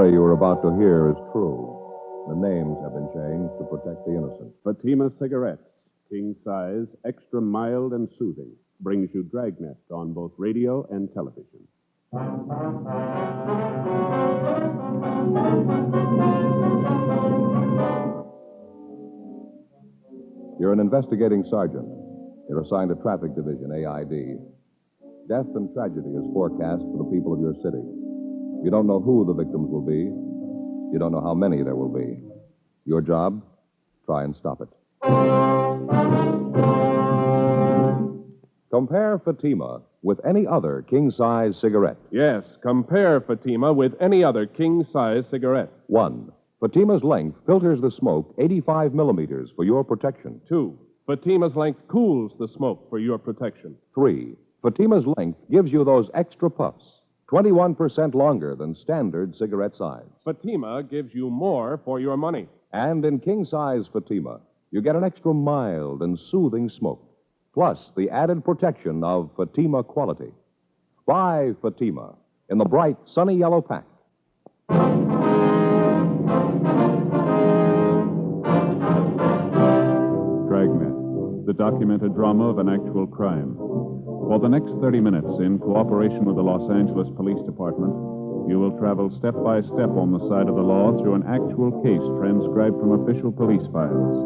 story you are about to hear is true. The names have been changed to protect the innocent. Fatima Cigarettes, king size, extra mild and soothing, brings you Dragnet on both radio and television. You're an investigating sergeant. You're assigned to Traffic Division, AID. Death and tragedy is forecast for the people of your city. You don't know who the victims will be. You don't know how many there will be. Your job? Try and stop it. Compare Fatima with any other king-size cigarette. Yes, compare Fatima with any other king-size cigarette. 1. Fatima's length filters the smoke 85 millimeters for your protection. 2. Fatima's length cools the smoke for your protection. 3. Fatima's length gives you those extra puffs, 21% longer than standard cigarette size. Fatima gives you more for your money. And in king-size Fatima, you get an extra mild and soothing smoke, plus the added protection of Fatima quality. Buy Fatima in the bright, sunny yellow pack. Dragnet, the documented drama of an actual crime. For the next 30 minutes, in cooperation with the Los Angeles Police Department, you will travel step by step on the side of the law through an actual case transcribed from official police files.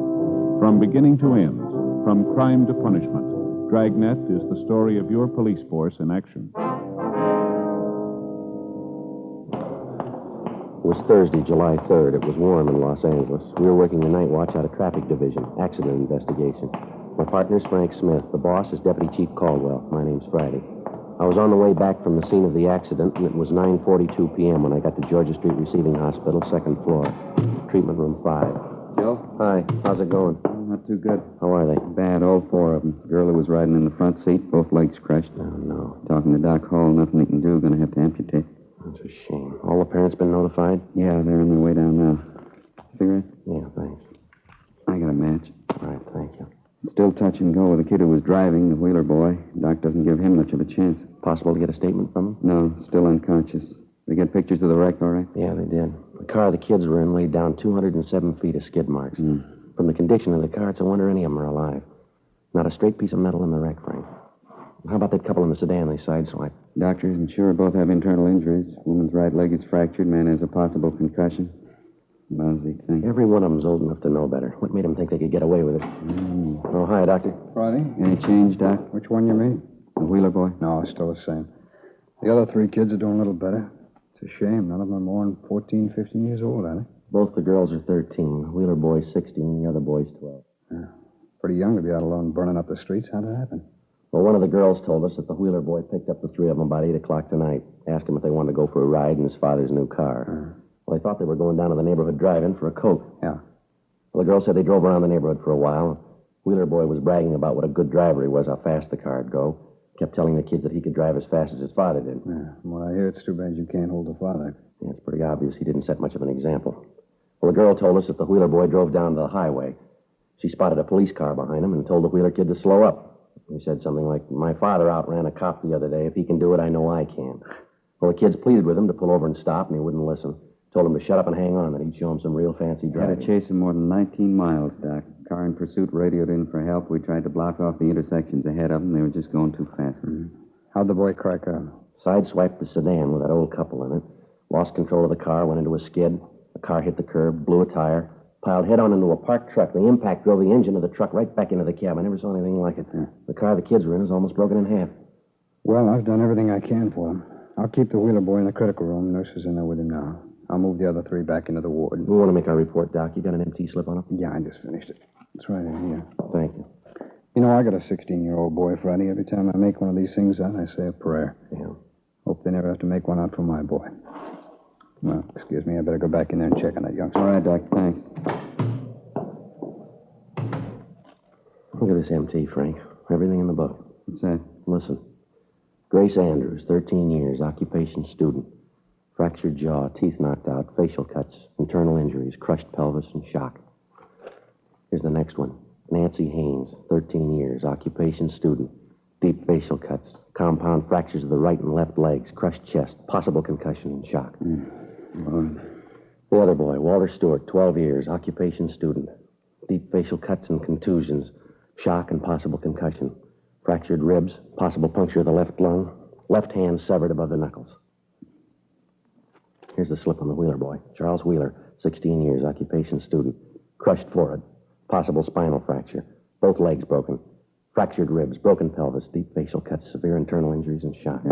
From beginning to end, from crime to punishment, Dragnet is the story of your police force in action. It was Thursday, July 3rd. It was warm in Los Angeles. We were working the night watch out of Traffic Division, accident investigation. My partner's Frank Smith. The boss is Deputy Chief Caldwell. My name's Friday. I was on the way back from the scene of the accident, and it was 9:42 p.m. when I got to Georgia Street Receiving Hospital, second floor. Treatment room 5. Joe? Hi. How's it going? Not too good. How are they? Bad, all four of them. Girl who was riding in the front seat, both legs crushed. Oh, no. Talking to Doc Hall, nothing he can do. Gonna have to amputate. That's a shame. All the parents been notified? Yeah, they're on their way down now. Cigarette? Yeah, thanks. I got a match. All right, thank you. Still touch and go with the kid who was driving, the Wheeler boy. Doc doesn't give him much of a chance. Possible to get a statement from him? No, still unconscious. They get pictures of the wreck, all right? Yeah, they did. The car the kids were in laid down 207 feet of skid marks. From the condition of the car, it's a wonder any of them are alive. Not a straight piece of metal in the wreck, Frank. How about that couple in the sedan they sideswiped? Doctor isn't sure. Both have internal injuries. Woman's right leg is fractured. Man has a possible concussion. Lousy thing. Every one of them's old enough to know better. What made them think they could get away with it? Oh, hi, Doctor. Friday? Any change, Doc? Which one you mean? The Wheeler boy? No, still the same. The other three kids are doing a little better. It's a shame. None of them are more than 14, 15 years old, are they? Both the girls are 13. The Wheeler boy's 16, the other boy's 12. Yeah. Pretty young to be out alone burning up the streets. How'd it happen? Well, one of the girls told us that the Wheeler boy picked up the three of them about 8 o'clock tonight, asked them if they wanted to go for a ride in his father's new car. Well, they thought they were going down to the neighborhood drive-in for a Coke. Yeah. Well, the girl said they drove around the neighborhood for a while. Wheeler boy was bragging about what a good driver he was, how fast the car'd go. Kept telling the kids that he could drive as fast as his father did. Yeah. From what I hear, it's too bad you can't hold the father. Yeah, it's pretty obvious he didn't set much of an example. Well, the girl told us that the Wheeler boy drove down to the highway. She spotted a police car behind him and told the Wheeler kid to slow up. He said something like, "My father outran a cop the other day. If he can do it, I know I can." Well, the kids pleaded with him to pull over and stop, and he wouldn't listen. Told him to shut up and hang on, that he'd show him some real fancy Had driving. to chase him more than 19 miles, Doc. Car in pursuit radioed in for help. We tried to block off the intersections ahead of them. They were just going too fast. How'd the boy crack out? Sideswiped the sedan with that old couple in it. Lost control of the car, went into a skid. The car hit the curb, blew a tire, piled head-on into a parked truck. The impact drove the engine of the truck right back into the cab. I never saw anything like it. The car the kids were in is almost broken in half. Well, I've done everything I can for him. I'll keep the Wheeler boy in the critical room. Nurses in there with him now. I'll move the other three back into the ward. We want to make our report, Doc. You got an MT slip on it? Yeah, I just finished it. It's right in here. Thank you. You know, I got a 16-year-old boy, Friday. Every time I make one of these things out, I say a prayer. Yeah. Hope they never have to make one out for my boy. Well, excuse me. I better go back in there and check on that youngster. All right, Doc. Thanks. Look at this MT, Frank. Everything in the book. What's that? Listen. Grace Andrews, 13 years, occupation student. Fractured jaw, teeth knocked out, facial cuts, internal injuries, crushed pelvis, and shock. Here's the next one. Nancy Haynes, 13 years, occupation student. Deep facial cuts, compound fractures of the right and left legs, crushed chest, possible concussion and shock. The other boy, Walter Stewart, 12 years, occupation student. Deep facial cuts and contusions, shock and possible concussion. Fractured ribs, possible puncture of the left lung, left hand severed above the knuckles. Here's the slip on the Wheeler boy. Charles Wheeler, 16 years, occupation student. Crushed forehead, possible spinal fracture, both legs broken. Fractured ribs, broken pelvis, deep facial cuts, severe internal injuries, and shock.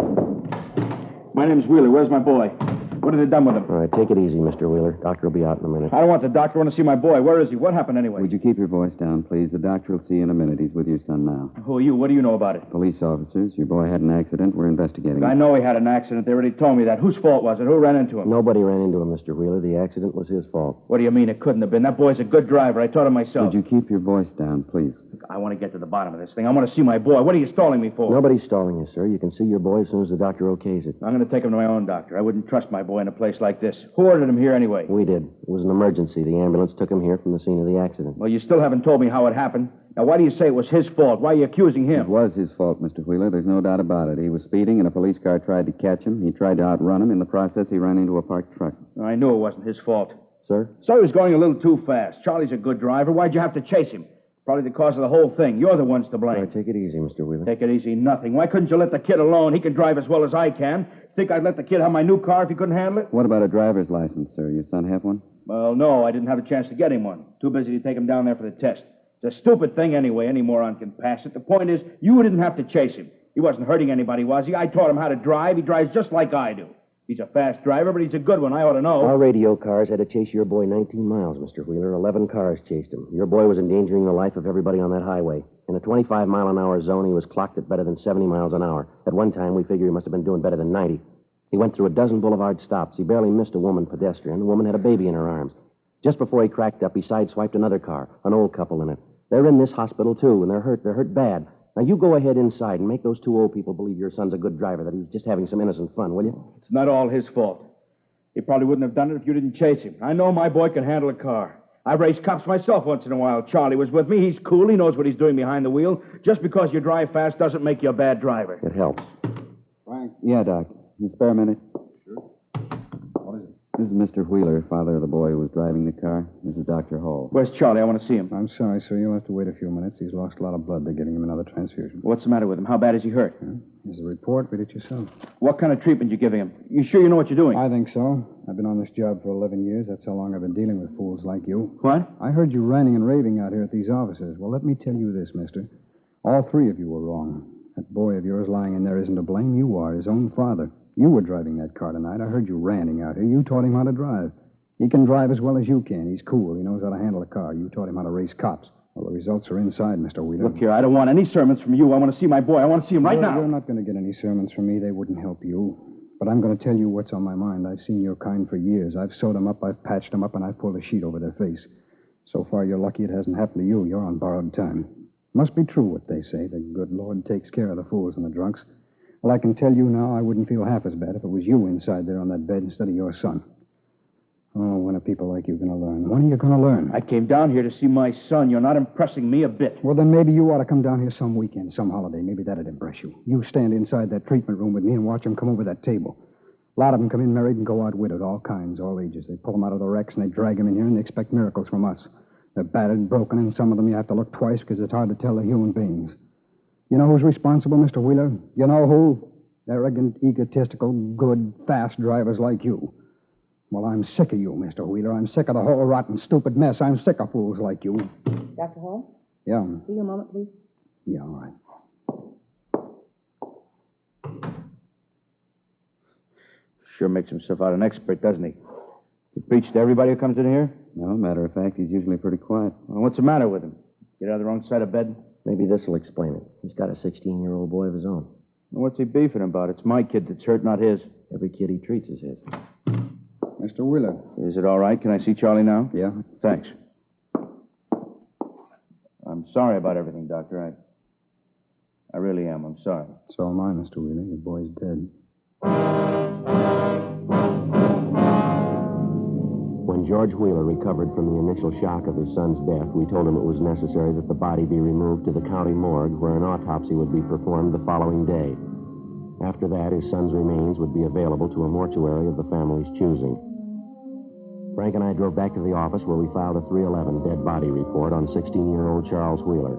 My name's Wheeler. Where's my boy? What have they done with him? All right, take it easy, Mr. Wheeler. Doctor will be out in a minute. I don't want the doctor. I want to see my boy. Where is he? What happened anyway? Would you keep your voice down, please? The doctor will see you in a minute. He's with your son now. Who are you? What do you know about it? Police officers. Your boy had an accident. We're investigating I it. know he had an accident. They already told me that. Whose fault was it? Who ran into him? Nobody ran into him, Mr. Wheeler. The accident was his fault. What do you mean it couldn't have been? That boy's a good driver. I taught him myself. Would you keep your voice down, please? Look, I want to get to the bottom of this thing. I want to see my boy. What are you stalling me for? Nobody's stalling you, sir. You can see your boy as soon as the doctor okays it. I'm going to take him to my own doctor. I wouldn't trust my boy in a place like this. Who ordered him here anyway? We did. It was an emergency. The ambulance took him here from the scene of the accident. Well, you still haven't told me how it happened. Now, why do you say it was his fault? Why are you accusing him? It was his fault, Mr. Wheeler. There's no doubt about it. He was speeding, and a police car tried to catch him. He tried to outrun him. In the process, he ran into a parked truck. I knew it wasn't his fault. Sir? So he was going a little too fast. Charlie's a good driver. Why'd you have to chase him? Probably the cause of the whole thing. You're the ones to blame. All right, take it easy, Mr. Wheeler. Take it easy, nothing. Why couldn't you let the kid alone? He can drive as well as I can. Think I'd let the kid have my new car if he couldn't handle it? What about a driver's license, sir? Your son have one? Well, no, I didn't have a chance to get him one. Too busy to take him down there for the test. It's a stupid thing anyway. Any moron can pass it. The point is, you didn't have to chase him. He wasn't hurting anybody, was he? I taught him how to drive. He drives just like I do. He's a fast driver, but he's a good one. I ought to know. Our radio cars had to chase your boy 19 miles, Mr. Wheeler. 11 cars chased him. Your boy was endangering the life of everybody on that highway. In a 25-mile-an-hour zone, he was clocked at better than 70 miles an hour. At one time, we figure he must have been doing better than 90. He went through a dozen boulevard stops. He barely missed a woman pedestrian. The woman had a baby in her arms. Just before he cracked up, he sideswiped another car, an old couple in it. They're in this hospital, too, and they're hurt. They're hurt bad. Now, you go ahead inside and make those two old people believe your son's a good driver, that he was just having some innocent fun, will you? It's not all his fault. He probably wouldn't have done it if you didn't chase him. I know my boy can handle a car. I've raced cops myself once in a while. Charlie was with me. He's cool. He knows what he's doing behind the wheel. Just because you drive fast doesn't make you a bad driver. It helps. Frank? Yeah, Doc. Can you spare a minute? What is it? This is Mr. Wheeler, father of the boy who was driving the car. This is Dr. Hall. Where's Charlie? I want to see him. I'm sorry, sir. You'll have to wait a few minutes. He's lost a lot of blood. They're giving him another transfusion. What's the matter with him? How bad is he hurt? Here's the report. Read it yourself. What kind of treatment you giving him? You sure you know what you're doing? I think so. I've been on this job for 11 years. That's how long I've been dealing with fools like you. What? I heard you ranting and raving out here at these offices. Well, let me tell you this, mister. All three of you were wrong. That boy of yours lying in there isn't to blame. You are, his own father. You were driving that car tonight. I heard you ranting out here. You taught him how to drive. He can drive as well as you can. He's cool. He knows how to handle a car. You taught him how to race cops. Well, the results are inside, Mr. Wheeler. Look here, I don't want any sermons from you. I want to see my boy. I want to see him right now. You're not going to get any sermons from me. They wouldn't help you. But I'm going to tell you what's on my mind. I've seen your kind for years. I've sewed them up, I've patched them up, and I've pulled a sheet over their face. So far, you're lucky it hasn't happened to you. You're on borrowed time. Must be true what they say. The good Lord takes care of the fools and the drunks. Well, I can tell you now I wouldn't feel half as bad if it was you inside there on that bed instead of your son. Oh, when are people like you going to learn? When are you going to learn? I came down here to see my son. You're not impressing me a bit. Well, then maybe you ought to come down here some weekend, some holiday. Maybe that'd impress you. You stand inside that treatment room with me and watch them come over that table. A lot of them come in married and go out widowed, all kinds, all ages. They pull them out of the wrecks and they drag them in here and they expect miracles from us. They're battered and broken, and some of them you have to look twice because it's hard to tell they're human beings. You know who's responsible, Mr. Wheeler? You know who? Arrogant, egotistical, good, fast drivers like you. Well, I'm sick of you, Mr. Wheeler. I'm sick of the whole rotten, stupid mess. I'm sick of fools like you. Dr. Hall? Yeah. See you a moment, please. Yeah, all right. Sure makes himself out an expert, doesn't he? He preaches to everybody who comes in here? No, matter of fact, he's usually pretty quiet. Well, what's the matter with him? Get on the wrong side of bed? Maybe this will explain it. He's got a 16-year-old boy of his own. Well, what's he beefing about? It's my kid that's hurt, not his. Every kid he treats is his. Mr. Wheeler. Is it all right? Can I see Charlie now? Yeah? Thanks. I'm sorry about everything, Doctor. I really am. I'm sorry. So am I, Mr. Wheeler. Your boy's dead. When George Wheeler recovered from the initial shock of his son's death, we told him it was necessary that the body be removed to the county morgue where an autopsy would be performed the following day. After that, his son's remains would be available to a mortuary of the family's choosing. Frank and I drove back to the office where we filed a 311 dead body report on 16-year-old Charles Wheeler.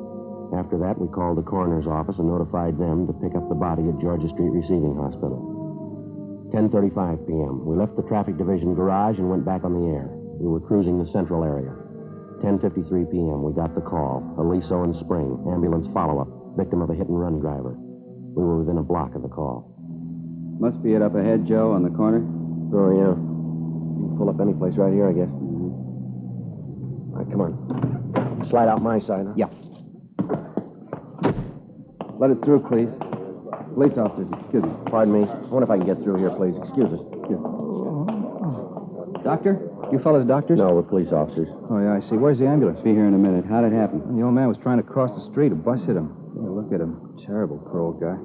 After that, we called the coroner's office and notified them to pick up the body at Georgia Street Receiving Hospital. 10:35 p.m. We left the traffic division garage and went back on the air. We were cruising the central area. 10:53 p.m. We got the call. Aliso and Spring, ambulance follow-up, victim of a hit-and-run driver. We were within a block of the call. Must be it up ahead, Joe, on the corner. Oh, yeah. You can pull up any place right here, I guess. All right, come on. Slide out my side, huh? Yeah. Let us through, please. Police officers, excuse me. Pardon me. I wonder if I can get through here, please. Excuse us. Doctor? You fellas doctors? No, we're police officers. Oh, yeah, I see. Where's the ambulance? Be here in a minute. How'd it happen? The old man was trying to cross the street. A bus hit him. Yeah, look at him. Terrible, poor old guy.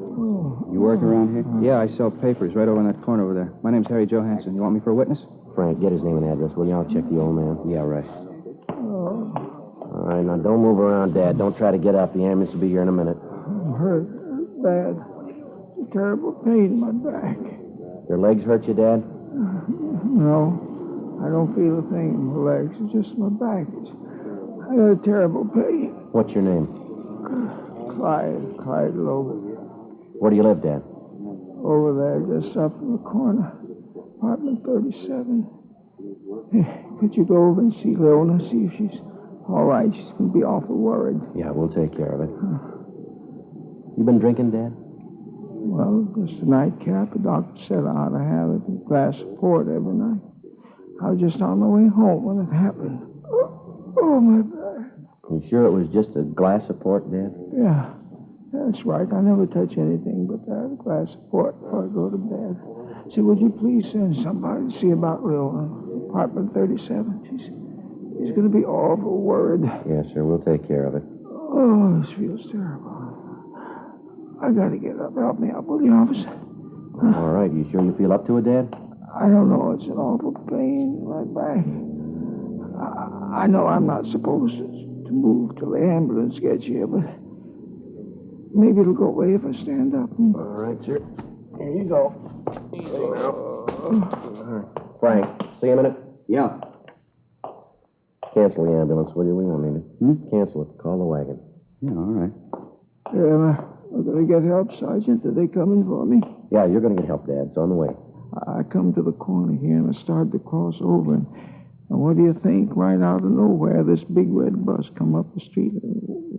You work around here? Yeah, I sell papers right over in that corner over there. My name's Harry Johansson. You want me for a witness? Frank, get his name and address, will you? I'll check the old man. Yeah, right. All right, now don't move around, Dad. Don't try to get up. The ambulance will be here in a minute. I'm hurt bad. It's a terrible pain in my back. Your legs hurt you, Dad? No, I don't feel a thing in my legs. It's just my back. I got a terrible pain. What's your name? Clyde Logan. Where do you live, Dad? Over there, just up in the corner. Apartment 37. Hey, could you go over and see Leona, see if she's all right? She's going to be awful worried. Yeah, we'll take care of it. You been drinking, Dad? Well, just a nightcap. The doctor said I ought to have a glass of port every night. I was just on the way home when it happened. Oh, my back. You sure it was just a glass of port, Dad? Yeah, that's right. I never touch anything but that glass of port before I go to bed. See, would you please send somebody to see about Leona, apartment 37? She's going to be awful worried. Yes, sir. We'll take care of it. Oh, this feels terrible. I got to get up. Help me up, will you, officer? All right. You sure you feel up to it, Dad? I don't know. It's an awful pain in my back. I know I'm not supposed to move till the ambulance gets here, but maybe it'll go away if I stand up. All right, sir. Here you go. Easy now. All right. Frank, see you in a minute? Yeah. Cancel the ambulance, will you? We won't need it. Cancel it. Call the wagon. Yeah, all right. I'm going to get help, Sergeant. Are they coming for me? Yeah, you're going to get help, Dad. It's on the way. I come to the corner here and I started to cross over. And what do you think? Right out of nowhere, this big red bus come up the street.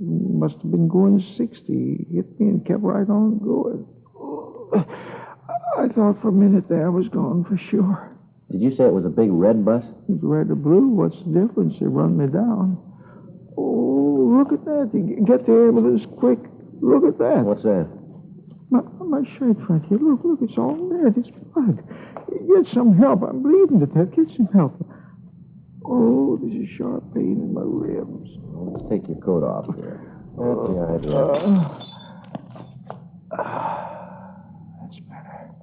Must have been going 60. Hit me and kept right on going. I thought for a minute there I was gone for sure. Did you say it was a big red bus? It's red or blue. What's the difference? They run me down. Oh, look at that. Get the ambulance quick. Look at that. What's that? My shirt front here. Look, it's all red. It's blood. Get some help. I'm bleeding to death. Get some help. Oh, there's a sharp pain in my ribs. Well, let's take your coat off here. That's the idea. That's better.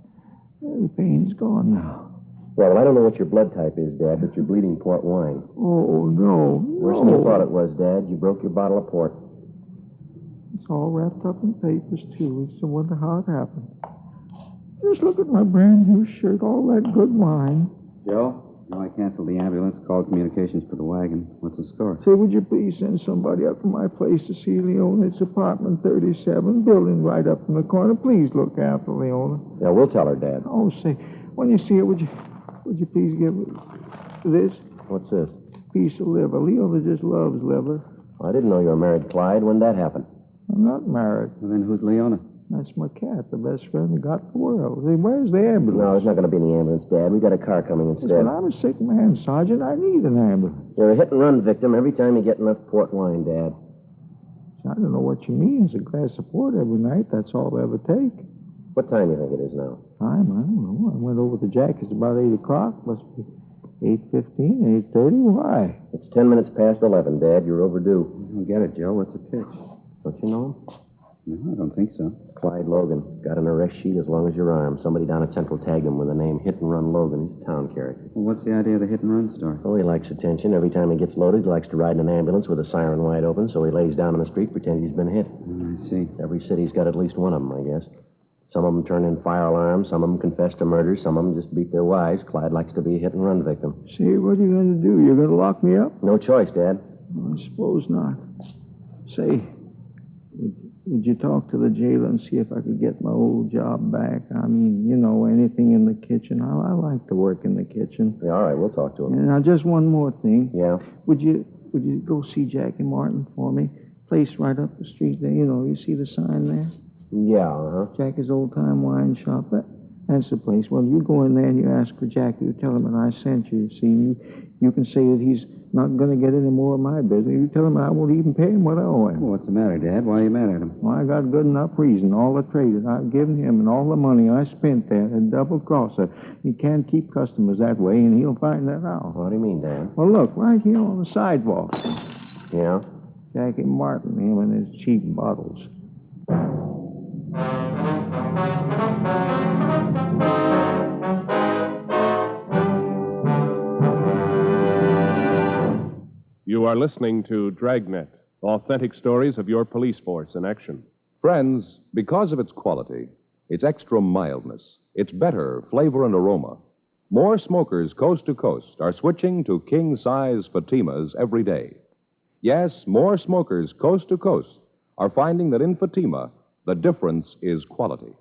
The pain's gone now. Well, I don't know what your blood type is, Dad, but you're bleeding port wine. Oh, no. Worse than you thought it was, Dad. You broke your bottle of port. It's all wrapped up in papers, too. It's a wonder how it happened. Just look at my brand new shirt, all that good wine. Joe? No, I canceled the ambulance, called communications for the wagon. What's the score? Say, would you please send somebody up to my place to see Leona? It's apartment 37, building right up in the corner. Please look after Leona. Yeah, we'll tell her, Dad. Oh, say, when you see her, would you please give her this? What's this? Piece of liver. Leona just loves liver. I didn't know you were married, Clyde. When did that happen? I'm not married. Well, then who's Leona? That's my cat, the best friend I got in the world. Say, where's the ambulance? No, there's not going to be any ambulance, Dad. We got a car coming instead. But I'm a sick man, Sergeant. I need an ambulance. You're a hit-and-run victim every time you get enough port wine, Dad. I don't know what you mean. It's a glass of port every night. That's all I ever take. What time do you think it is now? Time? I don't know. I went over to Jack. It's about 8 o'clock. Must be 8:15, 8:30. Why? It's 10 minutes past 11, Dad. You're overdue. I don't get it, Joe. What's the pitch? Don't you know him? No, I don't think so. Clyde Logan. Got an arrest sheet as long as your arm. Somebody down at Central tagged him with the name Hit and Run Logan. He's a town character. Well, what's the idea of the hit-and-run story? Oh, he likes attention. Every time he gets loaded, he likes to ride in an ambulance with a siren wide open, so he lays down on the street, pretends he's been hit. I see. Every city's got at least one of them, I guess. Some of them turn in fire alarms, some of them confess to murder, some of them just beat their wives. Clyde likes to be a hit-and-run victim. See, what are you going to do? You're going to lock me up? No choice, Dad. I suppose not. Say, would you talk to the jailer and see if I could get my old job back? I mean, anything in the kitchen. I like to work in the kitchen. Yeah, all right, we'll talk to him. And now, just one more thing. Yeah? Would you go see Jackie Martin for me? Place right up the street there. You see the sign there? Yeah, uh-huh. Jackie's old-time wine shop. That's the place. Well, you go in there and you ask for Jackie. You tell him that I sent you. See, you can say that he's not going to get any more of my business. You tell him I won't even pay him what I owe him. Well, what's the matter, Dad? Why are you mad at him? Well, I got good enough reason. All the trade that I've given him and all the money I spent there and double-crosser. He can't keep customers that way, and he'll find that out. What do you mean, Dad? Well, look, right here on the sidewalk. Yeah? Jackie Martin, him and his cheap bottles. You are listening to Dragnet, authentic stories of your police force in action. Friends, because of its quality, its extra mildness, its better flavor and aroma, more smokers coast to coast are switching to king-size Fatimas every day. Yes, more smokers coast to coast are finding that in Fatima, the difference is quality.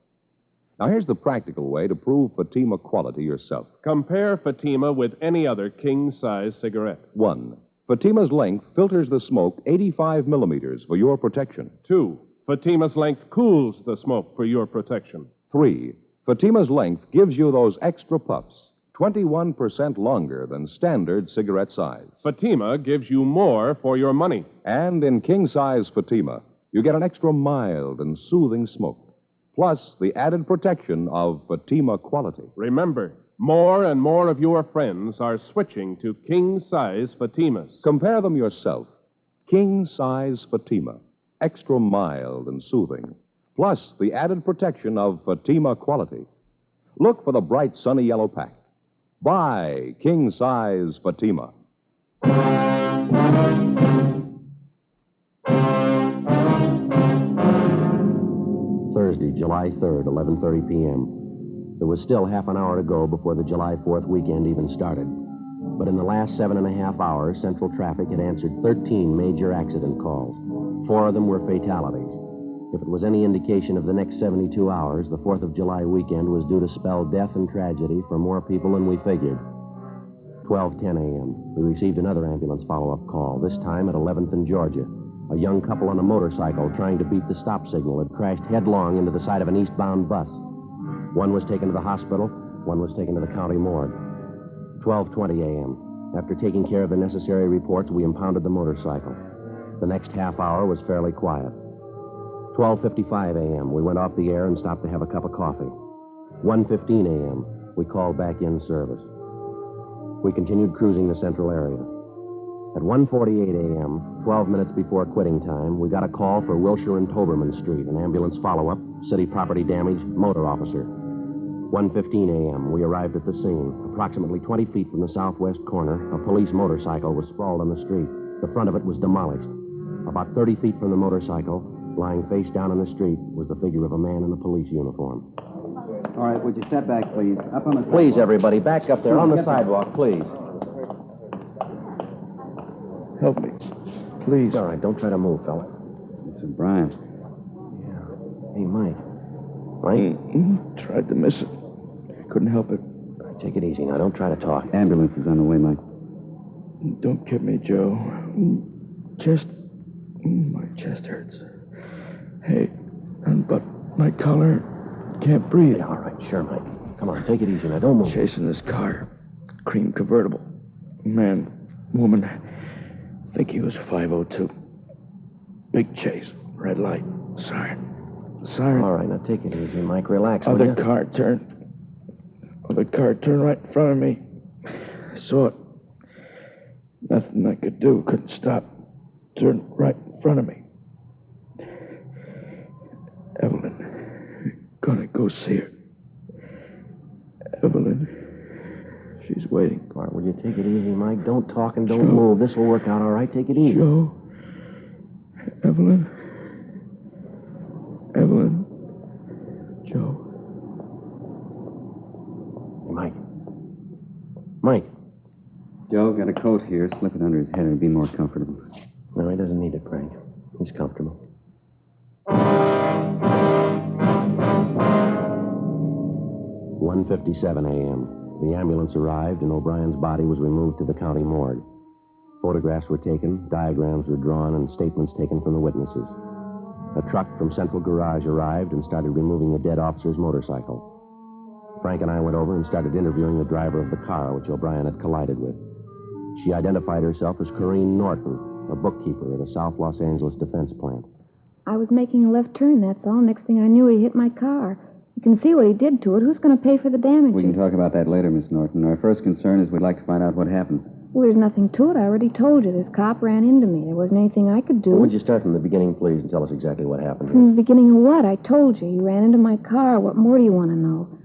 Now, here's the practical way to prove Fatima quality yourself. Compare Fatima with any other king-size cigarette. 1. Fatima's length filters the smoke 85 millimeters for your protection. 2. Fatima's length cools the smoke for your protection. 3. Fatima's length gives you those extra puffs, 21% longer than standard cigarette size. Fatima gives you more for your money. And in king-size Fatima, you get an extra mild and soothing smoke, plus the added protection of Fatima quality. Remember, more and more of your friends are switching to king-size Fatimas. Compare them yourself. King-size Fatima, extra mild and soothing, plus the added protection of Fatima quality. Look for the bright sunny yellow pack. Buy king-size Fatima. Thursday, July 3rd, 11:30 p.m. There was still half an hour to go before the July 4th weekend even started. But in the last 7.5 hours, Central Traffic had answered 13 major accident calls. 4 of them were fatalities. If it was any indication of the next 72 hours, the 4th of July weekend was due to spell death and tragedy for more people than we figured. 12:10 a.m., we received another ambulance follow-up call, this time at 11th and Georgia. A young couple on a motorcycle trying to beat the stop signal had crashed headlong into the side of an eastbound bus. One was taken to the hospital, one was taken to the county morgue. 12:20 a.m. After taking care of the necessary reports, we impounded the motorcycle. The next half hour was fairly quiet. 12:55 a.m., we went off the air and stopped to have a cup of coffee. 1:15 a.m., we called back in service. We continued cruising the central area. At 1:48 a.m., 12 minutes before quitting time, we got a call for Wilshire and Toberman Street, an ambulance follow-up, city property damage, motor officer. 1:15 a.m., we arrived at the scene. Approximately 20 feet from the southwest corner, a police motorcycle was sprawled on the street. The front of it was demolished. About 30 feet from the motorcycle, lying face down in the street, was the figure of a man in a police uniform. All right, would you step back, please? Up on the sidewalk. Please, everybody, back up there on the sidewalk, please. Help me. Please. All right, don't try to move, fella. It's Brian. Hey, Mike. Mike? Tried to miss it. Couldn't help it. All right, take it easy now. Don't try to talk. Ambulance is on the way, Mike. Don't kid me, Joe. My chest hurts. Hey, unbutton my collar. Can't breathe. Yeah, all right, sure, Mike. Come on, take it easy now. Don't move. Chasing this car. Cream convertible. Man, woman. I think he was a 502. Big chase. Red light. Siren. All right, now take it easy, Mike. Relax, will Other you? car turned right in front of me. I saw it. Nothing I could do. Couldn't stop. Turned right in front of me. Evelyn. Gonna go see her. Evelyn. She's waiting. All right, will you take it easy, Mike? Don't talk and don't move. This will work out all right. Take it easy. Joe. Evelyn. Joe. Mike. Joe, got a coat here. Slip it under his head. It'll be more comfortable. No, he doesn't need it, Frank. He's comfortable. 1:57 a.m. The ambulance arrived, and O'Brien's body was removed to the county morgue. Photographs were taken, diagrams were drawn, and statements taken from the witnesses. A truck from Central Garage arrived and started removing the dead officer's motorcycle. Frank and I went over and started interviewing the driver of the car which O'Brien had collided with. She identified herself as Corrine Norton, a bookkeeper at a South Los Angeles defense plant. I was making a left turn, that's all. Next thing I knew, he hit my car. You can see what he did to it. Who's going to pay for the damages? We can talk about that later, Miss Norton. Our first concern is we'd like to find out what happened. Well, there's nothing to it. I already told you. This cop ran into me. There wasn't anything I could do. Well, would you start from the beginning, please, and tell us exactly what happened here? From the beginning of what? I told you. He ran into my car. What more do you want to know?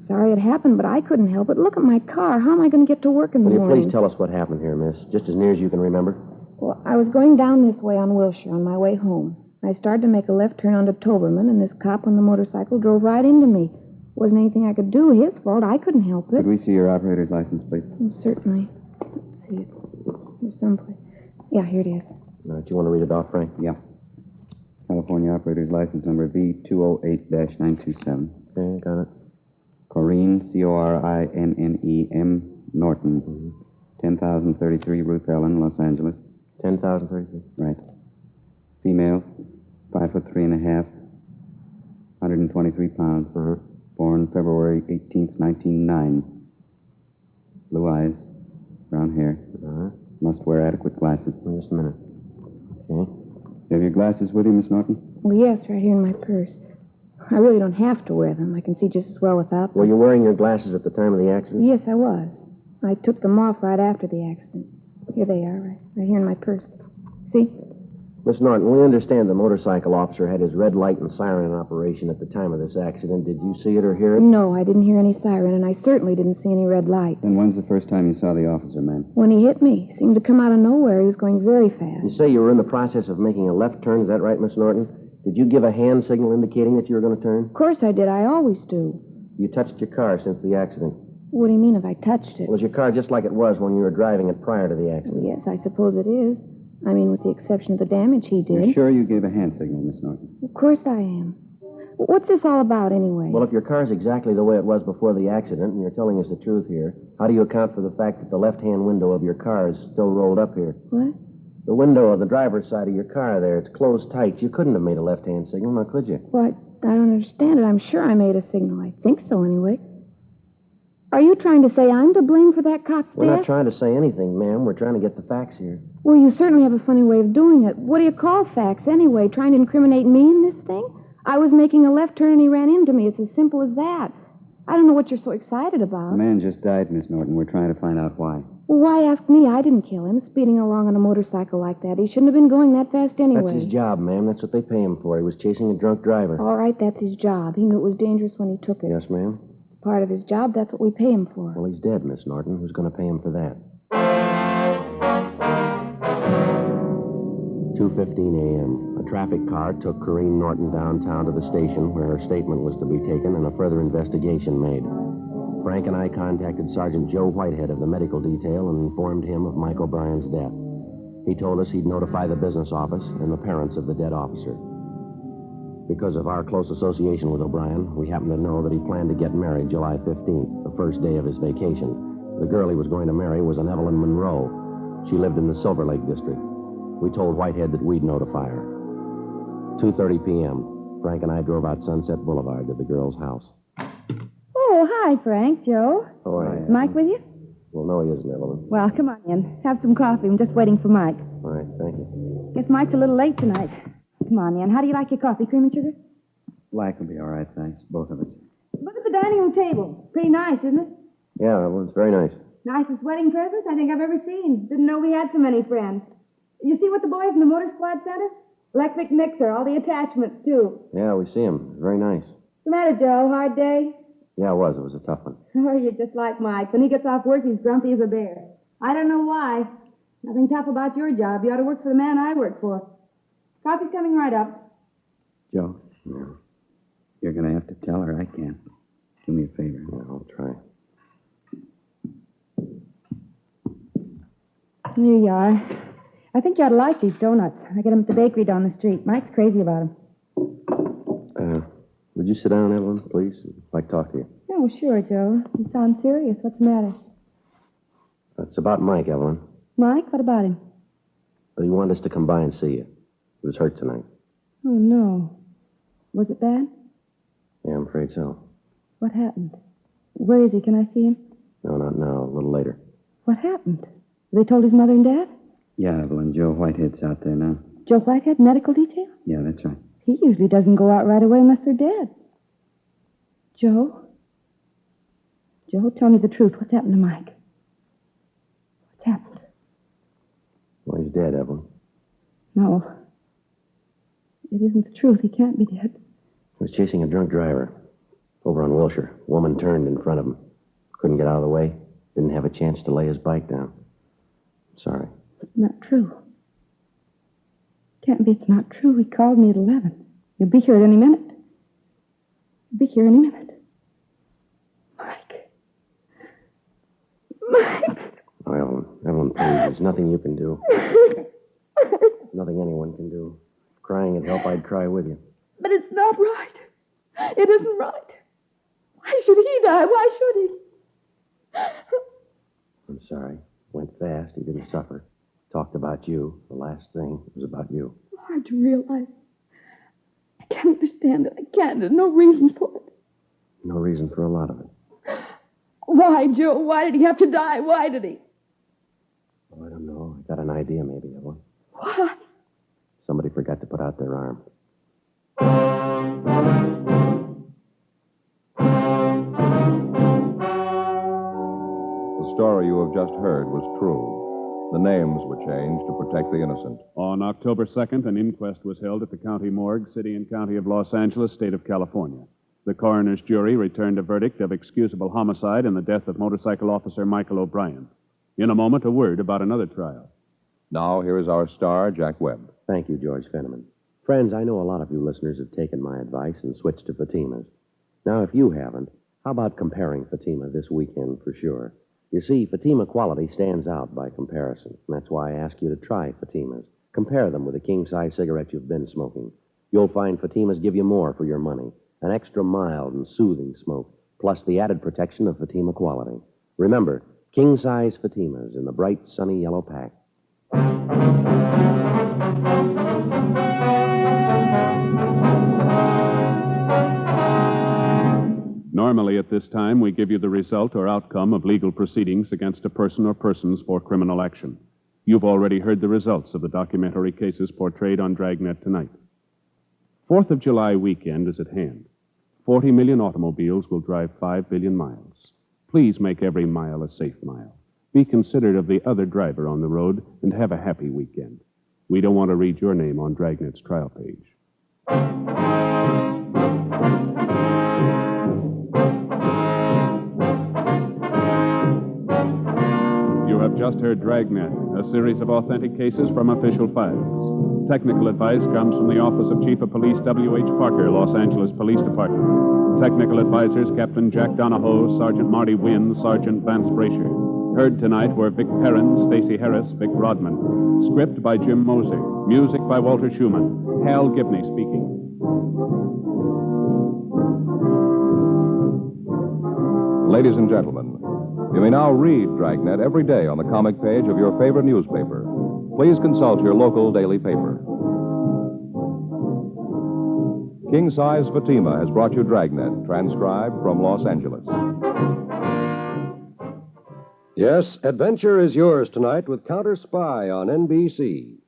Sorry it happened, but I couldn't help it. Look at my car. How am I going to get to work in the Will you morning? please tell us what happened here, miss, just as near as you can remember? Well, I was going down this way on Wilshire on my way home. I started to make a left turn onto Toberman, and this cop on the motorcycle drove right into me. Wasn't anything I could do. His fault. I couldn't help it. Could we see your operator's license, please? Certainly. Let's see it. There's someplace. Yeah, here it is. Do you want to read it off, Frank? Yeah. California operator's license number V208-927. Okay, got it. Corrine, C-O-R-I-N-N-E-M, Norton. 10,033 Ruth Ellen, Los Angeles. 10,033? Right. Female, 5'3.5", 123 pounds. Born February 18th, 1909. Blue eyes, brown hair. Must wear adequate glasses. Just a minute. Okay. You have your glasses with you, Miss Norton? Well, yes, right here in my purse. I really don't have to wear them. I can see just as well without them. Were you wearing your glasses at the time of the accident? Yes, I was. I took them off right after the accident. Here they are, right here in my purse. See? Miss Norton, we understand the motorcycle officer had his red light and siren in operation at the time of this accident. Did you see it or hear it? No, I didn't hear any siren, and I certainly didn't see any red light. Then when's the first time you saw the officer, ma'am? When he hit me. He seemed to come out of nowhere. He was going very fast. You say you were in the process of making a left turn. Is that right, Miss Norton? Did you give a hand signal indicating that you were going to turn? Of course I did. I always do. You touched your car since the accident. What do you mean if I touched it? Was your car just like it was when you were driving it prior to the accident? Yes, I suppose it is. I mean, with the exception of the damage he did. You're sure you gave a hand signal, Miss Norton? Of course I am. What's this all about, anyway? Well, if your car's exactly the way it was before the accident, and you're telling us the truth here, how do you account for the fact that the left-hand window of your car is still rolled up here? What? The window of the driver's side of your car there, it's closed tight. You couldn't have made a left-hand signal, now could you? What? I don't understand it. I'm sure I made a signal. I think so, anyway. Are you trying to say I'm to blame for that cop's We're death? not trying to say anything, ma'am. We're trying to get the facts here. Well, you certainly have a funny way of doing it. What do you call facts, anyway? Trying to incriminate me in this thing? I was making a left turn and he ran into me. It's as simple as that. I don't know what you're so excited about. The man just died, Miss Norton. We're trying to find out why. Well, why ask me? I didn't kill him. Speeding along on a motorcycle like that. He shouldn't have been going that fast anyway. That's his job, ma'am. That's what they pay him for. He was chasing a drunk driver. All right, that's his job. He knew it was dangerous when he took it. Yes, ma'am. Part of his job, that's what we pay him for. Well, he's dead, Miss Norton. Who's going to pay him for that? 2:15 a.m. A traffic car took Corrine Norton downtown to the station where her statement was to be taken and a further investigation made. Frank and I contacted Sergeant Joe Whitehead of the medical detail and informed him of Mike O'Brien's death. He told us he'd notify the business office and the parents of the dead officer. Because of our close association with O'Brien, we happened to know that he planned to get married July 15th, the first day of his vacation. The girl he was going to marry was an Evelyn Monroe. She lived in the Silver Lake district. We told Whitehead that we'd notify her. 2:30 p.m. Frank and I drove out Sunset Boulevard to the girl's house. Oh, hi, Frank. Joe. Oh, Is Mike with you? Well, no, he isn't, Evelyn. Well, come on in. Have some coffee. I'm just waiting for Mike. All right, thank you. Guess Mike's a little late tonight. Come on in. How do you like your coffee? Cream and sugar? Black will be all right, thanks. Both of us. Look at the dining room table. Pretty nice, isn't it? Yeah, well, it's very nice. Nicest wedding presents I think I've ever seen. Didn't know we had so many friends. You see what the boys in the motor squad sent us? Electric mixer, all the attachments, too. Yeah, we see him. Very nice. What's the matter, Joe? Hard day? Yeah, it was. It was a tough one. Oh, you're just like Mike. When he gets off work, he's grumpy as a bear. I don't know why. Nothing tough about your job. You ought to work for the man I work for. Coffee's coming right up. Joe, you're going to have to tell her I can't. Do me a favor. Yeah, I'll try. Here you are. I think you ought to like these donuts. I get them at the bakery down the street. Mike's crazy about them. Would you sit down, Evelyn, please? I'd like to talk to you. Oh, sure, Joe. You sound serious. What's the matter? It's about Mike, Evelyn. Mike? What about him? He wanted us to come by and see you. He was hurt tonight. Oh, no. Was it bad? Yeah, I'm afraid so. What happened? Where is he? Can I see him? No, not now. A little later. What happened? They told his mother and dad? Yeah, Evelyn. Joe Whitehead's out there now. Joe Whitehead, medical detail? Yeah, that's right. He usually doesn't go out right away unless they're dead. Joe? Joe, tell me the truth. What's happened to Mike? What's happened? Well, he's dead, Evelyn. No. It isn't the truth. He can't be dead. He was chasing a drunk driver over on Wilshire. Woman turned in front of him. Couldn't get out of the way. Didn't have a chance to lay his bike down. Sorry. It's not true. Can't be it's not true. He called me at 11. He'll be here at any minute. He'll be here any minute. Mike. Mike. Oh, Evelyn, please. There's nothing you can do. Nothing anyone can do. If crying would help, I'd cry with you. But it's not right. It isn't right. Why should he die? Why should he? I'm sorry. Went fast. He didn't suffer. Talked about you. The last thing was about you. Hard to realize. I can't understand it. I can't. There's no reason for it. No reason for a lot of it. Why, Joe? Why did he have to die? Why did he? Oh, I don't know. I got an idea, maybe, Evelyn. Why? Somebody forgot to put out their arm. The story you have just heard was true. The names were changed to protect the innocent. On October 2nd, an inquest was held at the county morgue, city and county of Los Angeles, state of California. The coroner's jury returned a verdict of excusable homicide in the death of motorcycle officer Michael O'Brien. In a moment, a word about another trial. Now, here is our star, Jack Webb. Thank you, George Fenneman. Friends, I know a lot of you listeners have taken my advice and switched to Fatima's. Now, if you haven't, how about comparing Fatima this weekend for sure? You see, Fatima quality stands out by comparison, and that's why I ask you to try Fatima's. Compare them with the king-size cigarette you've been smoking. You'll find Fatima's give you more for your money, an extra mild and soothing smoke, plus the added protection of Fatima quality. Remember, king-size Fatima's in the bright, sunny yellow pack. Normally, at this time, we give you the result or outcome of legal proceedings against a person or persons for criminal action. You've already heard the results of the documentary cases portrayed on Dragnet tonight. 4th of July weekend is at hand. 40 million automobiles will drive 5 billion miles. Please make every mile a safe mile. Be considerate of the other driver on the road and have a happy weekend. We don't want to read your name on Dragnet's trial page. You have just heard Dragnet, a series of authentic cases from official files. Technical advice comes from the Office of Chief of Police W.H. Parker, Los Angeles Police Department. Technical advisors Captain Jack Donahoe, Sergeant Marty Wynn, Sergeant Vance Brasher. Heard tonight were Vic Perrin, Stacey Harris, Vic Rodman. Script by Jim Moser. Music by Walter Schumann. Hal Gibney speaking. Ladies and gentlemen, you may now read Dragnet every day on the comic page of your favorite newspaper. Please consult your local daily paper. King Size Fatima has brought you Dragnet, transcribed from Los Angeles. Yes, adventure is yours tonight with Counter Spy on NBC.